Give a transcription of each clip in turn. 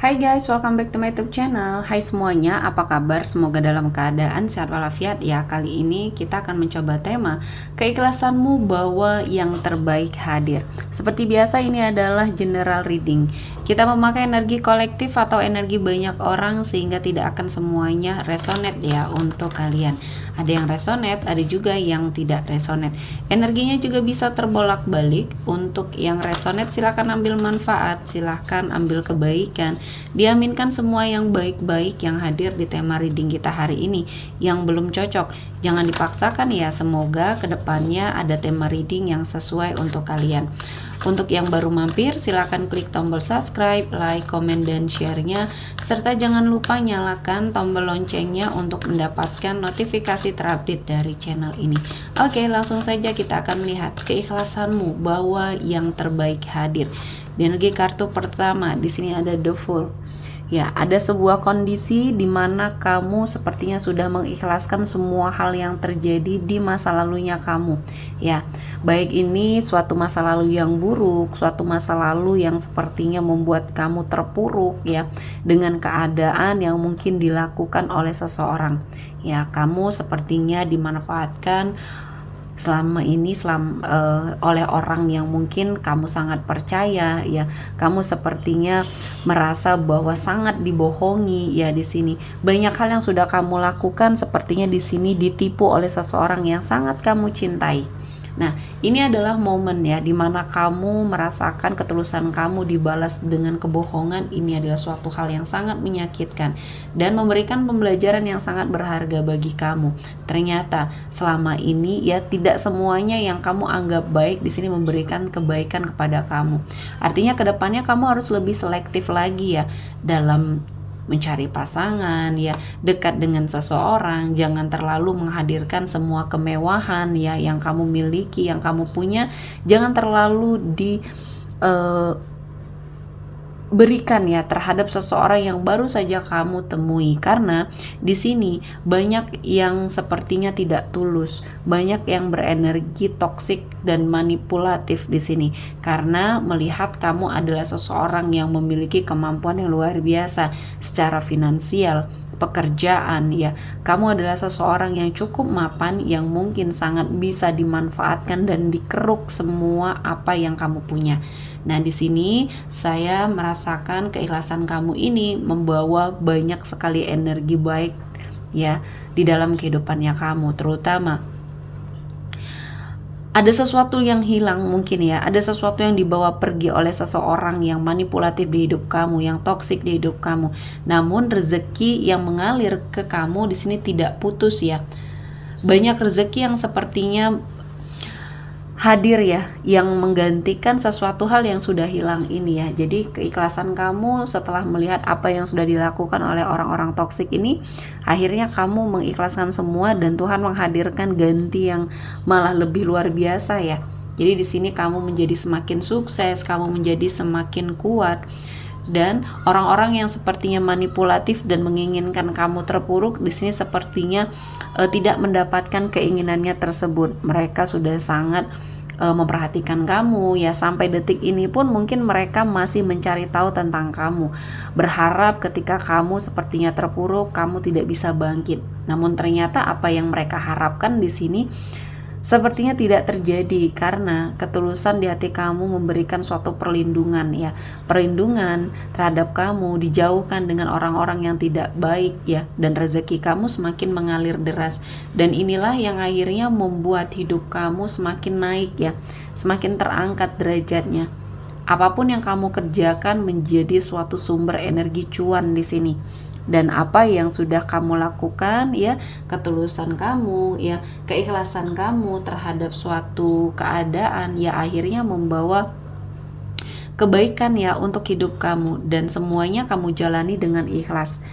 Hai guys, welcome back to my YouTube channel. Hai semuanya, apa kabar? Semoga dalam keadaan sehat walafiat ya. Kali ini kita akan mencoba tema keikhlasanmu bahwa yang terbaik hadir. Seperti biasa ini adalah general reading. Kita memakai energi kolektif atau energi banyak orang sehingga tidak akan semuanya resonate ya untuk kalian. Ada yang resonate, ada juga yang tidak resonate. Energinya juga bisa terbolak-balik. Untuk yang resonate silahkan ambil manfaat, silahkan ambil kebaikan. Diaminkan semua yang baik-baik yang hadir di tema reading kita hari ini. Yang belum cocok, jangan dipaksakan ya. Semoga kedepannya ada tema reading yang sesuai untuk kalian. Untuk yang baru mampir, silahkan klik tombol subscribe, like, komen, dan share-nya. Serta jangan lupa nyalakan tombol loncengnya untuk mendapatkan notifikasi terupdate dari channel ini. Oke, langsung saja kita akan melihat keikhlasanmu bahwa yang terbaik hadir. Di energi kartu pertama, di sini ada The Fool. Ya, ada sebuah kondisi di mana kamu sepertinya sudah mengikhlaskan semua hal yang terjadi di masa lalunya kamu. Ya, baik ini suatu masa lalu yang buruk, suatu masa lalu yang sepertinya membuat kamu terpuruk ya, dengan keadaan yang mungkin dilakukan oleh seseorang. Ya, kamu sepertinya dimanfaatkan selama ini oleh orang yang mungkin kamu sangat percaya ya. Kamu sepertinya merasa bahwa sangat dibohongi ya. Di sini banyak hal yang sudah kamu lakukan sepertinya di sini ditipu oleh seseorang yang sangat kamu cintai. Nah, ini adalah momen ya dimana kamu merasakan ketulusan kamu dibalas dengan kebohongan. Ini adalah suatu hal yang sangat menyakitkan dan memberikan pembelajaran yang sangat berharga bagi kamu. Ternyata selama ini ya tidak semuanya yang kamu anggap baik di sini memberikan kebaikan kepada kamu. Artinya kedepannya kamu harus lebih selektif lagi ya dalam mencari pasangan ya, dekat dengan seseorang. Jangan terlalu menghadirkan semua kemewahan ya yang kamu miliki, yang kamu punya. Jangan terlalu berikan ya terhadap seseorang yang baru saja kamu temui, karena di sini banyak yang sepertinya tidak tulus, banyak yang berenergi toksik dan manipulatif di sini karena melihat kamu adalah seseorang yang memiliki kemampuan yang luar biasa secara finansial, pekerjaan ya. Kamu adalah seseorang yang cukup mapan yang mungkin sangat bisa dimanfaatkan dan dikeruk semua apa yang kamu punya. Nah, di sini saya merasakan keikhlasan kamu ini membawa banyak sekali energi baik ya di dalam kehidupannya kamu. Terutama ada sesuatu yang hilang mungkin ya, ada sesuatu yang dibawa pergi oleh seseorang yang manipulatif di hidup kamu, yang toksik di hidup kamu. Namun rezeki yang mengalir ke kamu di sini tidak putus ya. Banyak rezeki yang sepertinya hadir ya, yang menggantikan sesuatu hal yang sudah hilang ini ya. Jadi keikhlasan kamu setelah melihat apa yang sudah dilakukan oleh orang-orang toksik ini, akhirnya kamu mengikhlaskan semua dan Tuhan menghadirkan ganti yang malah lebih luar biasa ya. Jadi di sini kamu menjadi semakin sukses, kamu menjadi semakin kuat. Dan orang-orang yang sepertinya manipulatif dan menginginkan kamu terpuruk di sini sepertinya tidak mendapatkan keinginannya tersebut. Mereka sudah sangat memperhatikan kamu ya, sampai detik ini pun mungkin mereka masih mencari tahu tentang kamu, berharap ketika kamu sepertinya terpuruk kamu tidak bisa bangkit. Namun ternyata apa yang mereka harapkan di sini sepertinya tidak terjadi karena ketulusan di hati kamu memberikan suatu perlindungan ya, perlindungan terhadap kamu, dijauhkan dengan orang-orang yang tidak baik ya, dan rezeki kamu semakin mengalir deras. Dan inilah yang akhirnya membuat hidup kamu semakin naik ya, semakin terangkat derajatnya. Apapun yang kamu kerjakan menjadi suatu sumber energi cuan di sini. Dan apa yang sudah kamu lakukan ya, ketulusan kamu ya, keikhlasan kamu terhadap suatu keadaan ya akhirnya membawa kebaikan ya untuk hidup kamu, dan semuanya kamu jalani dengan ikhlas.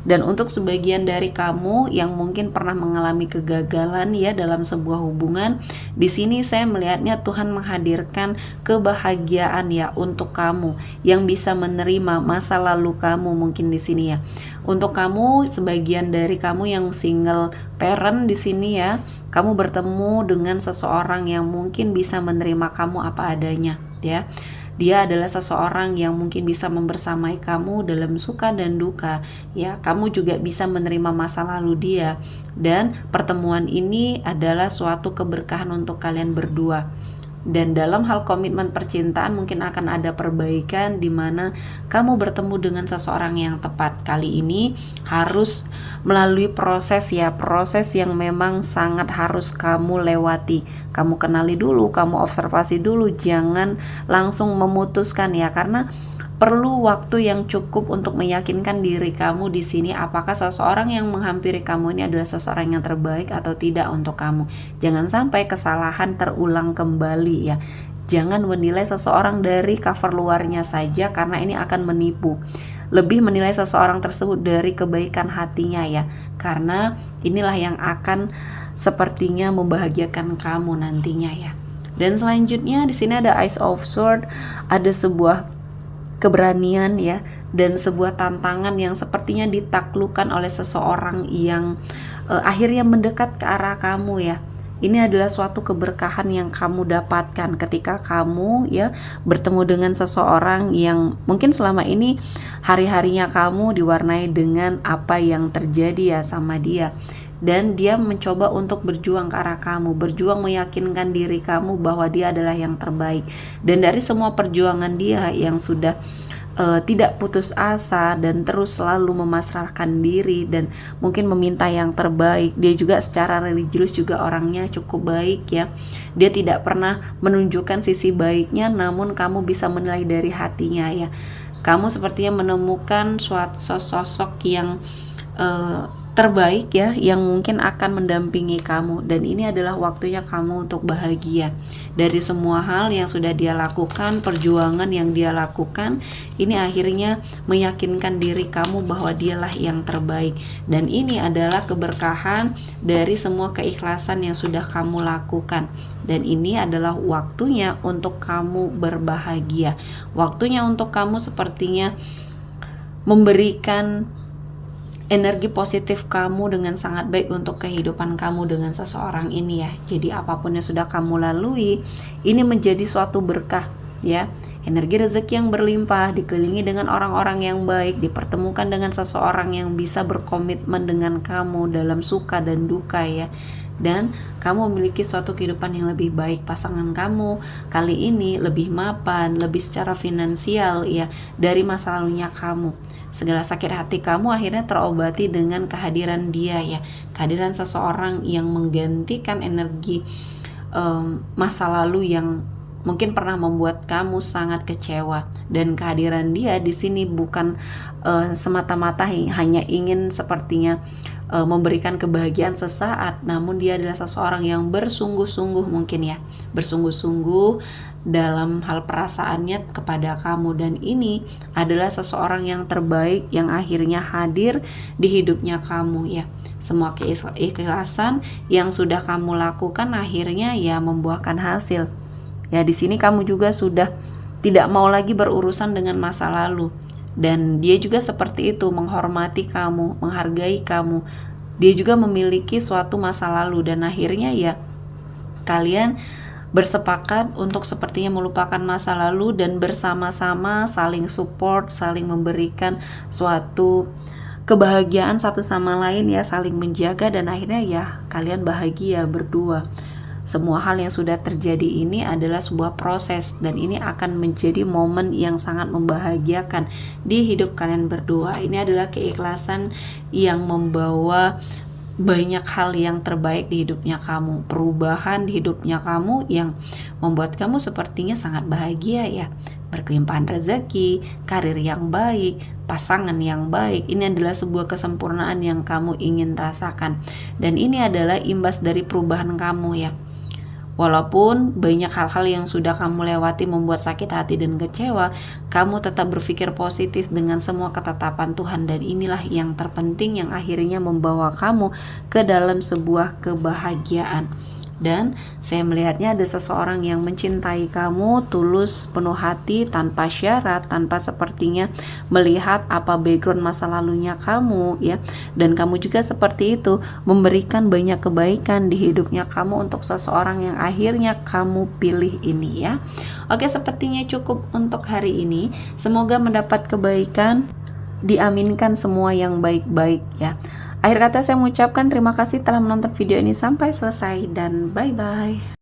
Dan untuk sebagian dari kamu yang mungkin pernah mengalami kegagalan ya dalam sebuah hubungan, di sini saya melihatnya Tuhan menghadirkan kebahagiaan ya untuk kamu yang bisa menerima masa lalu kamu mungkin di sini ya. Untuk kamu, sebagian dari kamu yang single parent di sini ya, kamu bertemu dengan seseorang yang mungkin bisa menerima kamu apa adanya ya. Dia adalah seseorang yang mungkin bisa membersamai kamu dalam suka dan duka, ya. Kamu juga bisa menerima masa lalu dia, dan pertemuan ini adalah suatu keberkahan untuk kalian berdua. Dan dalam hal komitmen percintaan mungkin akan ada perbaikan di mana kamu bertemu dengan seseorang yang tepat. Kali ini harus melalui proses yang memang sangat harus kamu lewati. Kamu kenali dulu, kamu observasi dulu, jangan langsung memutuskan ya, karena perlu waktu yang cukup untuk meyakinkan diri kamu di sini apakah seseorang yang menghampiri kamu ini adalah seseorang yang terbaik atau tidak untuk kamu. Jangan sampai kesalahan terulang kembali ya. Jangan menilai seseorang dari cover luarnya saja, karena ini akan menipu. Lebih menilai seseorang tersebut dari kebaikan hatinya ya, karena inilah yang akan sepertinya membahagiakan kamu nantinya ya. Dan selanjutnya di sini ada Ace of Swords, ada sebuah keberanian ya, dan sebuah tantangan yang sepertinya ditaklukkan oleh seseorang yang akhirnya mendekat ke arah kamu ya. Ini adalah suatu keberkahan yang kamu dapatkan ketika kamu ya bertemu dengan seseorang yang mungkin selama ini hari-harinya kamu diwarnai dengan apa yang terjadi ya sama dia. Dan dia mencoba untuk berjuang ke arah kamu, berjuang meyakinkan diri kamu bahwa dia adalah yang terbaik. Dan dari semua perjuangan dia yang sudah tidak putus asa dan terus selalu memasrahkan diri dan mungkin meminta yang terbaik. Dia juga secara religius juga orangnya cukup baik ya. Dia tidak pernah menunjukkan sisi baiknya, namun kamu bisa menilai dari hatinya ya. Kamu sepertinya menemukan suatu sosok yang terbaik ya, yang mungkin akan mendampingi kamu, dan ini adalah waktunya kamu untuk bahagia. Dari semua hal yang sudah dia lakukan, perjuangan yang dia lakukan, ini akhirnya meyakinkan diri kamu bahwa dialah yang terbaik. Dan ini adalah keberkahan dari semua keikhlasan yang sudah kamu lakukan. Dan ini adalah waktunya untuk kamu berbahagia. Waktunya untuk kamu sepertinya memberikan energi positif kamu dengan sangat baik untuk kehidupan kamu dengan seseorang ini ya. Jadi apapun yang sudah kamu lalui, ini menjadi suatu berkah ya. Energi rezeki yang berlimpah, dikelilingi dengan orang-orang yang baik, dipertemukan dengan seseorang yang bisa berkomitmen dengan kamu dalam suka dan duka ya. Dan kamu memiliki suatu kehidupan yang lebih baik. Pasangan kamu kali ini lebih mapan, lebih secara finansial ya, dari masa lalunya kamu. Segala sakit hati kamu akhirnya terobati dengan kehadiran dia ya, kehadiran seseorang yang menggantikan energi masa lalu yang mungkin pernah membuat kamu sangat kecewa. Dan kehadiran dia di sini bukan semata-mata hanya ingin sepertinya memberikan kebahagiaan sesaat, namun dia adalah seseorang yang bersungguh-sungguh mungkin ya, bersungguh-sungguh dalam hal perasaannya kepada kamu. Dan ini adalah seseorang yang terbaik yang akhirnya hadir di hidupnya kamu ya. Semua keikhlasan yang sudah kamu lakukan akhirnya ya membuahkan hasil. Ya, di sini kamu juga sudah tidak mau lagi berurusan dengan masa lalu. Dan dia juga seperti itu, menghormati kamu, menghargai kamu. Dia juga memiliki suatu masa lalu, dan akhirnya ya kalian bersepakat untuk sepertinya melupakan masa lalu dan bersama-sama saling support, saling memberikan suatu kebahagiaan satu sama lain ya, saling menjaga, dan akhirnya ya kalian bahagia berdua. Semua hal yang sudah terjadi ini adalah sebuah proses, dan ini akan menjadi momen yang sangat membahagiakan di hidup kalian berdua. Ini adalah keikhlasan yang membawa banyak hal yang terbaik di hidupnya kamu, perubahan di hidupnya kamu yang membuat kamu sepertinya sangat bahagia ya. Berkelimpahan rezeki, karir yang baik, pasangan yang baik. Ini adalah sebuah kesempurnaan yang kamu ingin rasakan, dan ini adalah imbas dari perubahan kamu ya. Walaupun banyak hal-hal yang sudah kamu lewati membuat sakit hati dan kecewa, kamu tetap berpikir positif dengan semua ketetapan Tuhan, dan inilah yang terpenting yang akhirnya membawa kamu ke dalam sebuah kebahagiaan. Dan saya melihatnya ada seseorang yang mencintai kamu tulus, penuh hati, tanpa syarat, tanpa sepertinya melihat apa background masa lalunya kamu ya. Dan kamu juga seperti itu, memberikan banyak kebaikan di hidupnya kamu untuk seseorang yang akhirnya kamu pilih ini ya. Oke, sepertinya cukup untuk hari ini. Semoga mendapat kebaikan, diaminkan semua yang baik-baik ya. Akhir kata saya mengucapkan terima kasih telah menonton video ini sampai selesai dan bye-bye.